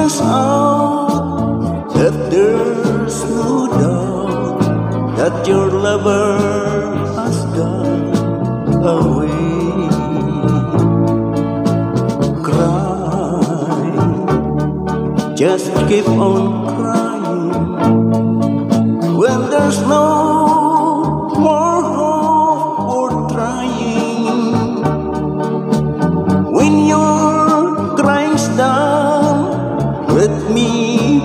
us out that there's no doubt that your lover has gone away. Cry, just keep on crying when there's no more hope for trying. When your crying's done, let me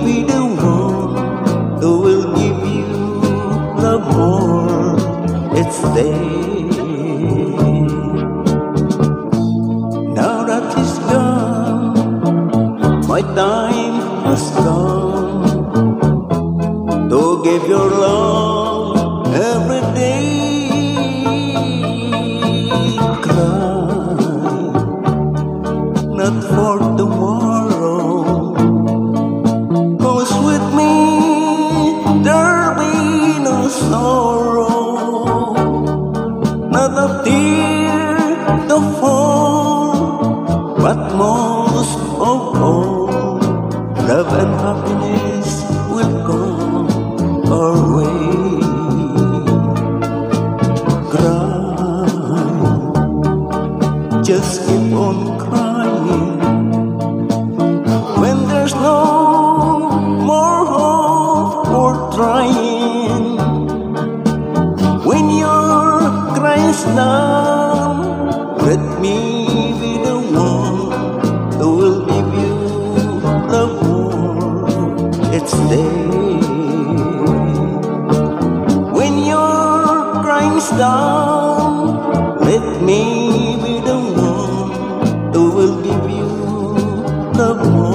be the one who will give you love more each day. Now that he's gone, my time has come to give your love every day. Cry, not for tomorrow, 'cause with me there'll be no sorrow, not a tear to fall, but most of all, love and happiness will come our way. Cry, just keep on crying when there's no more hope for trying. When your crying's done, let me be the one who will give you love more each day. When your crying's done, let me be the one who will give you love more.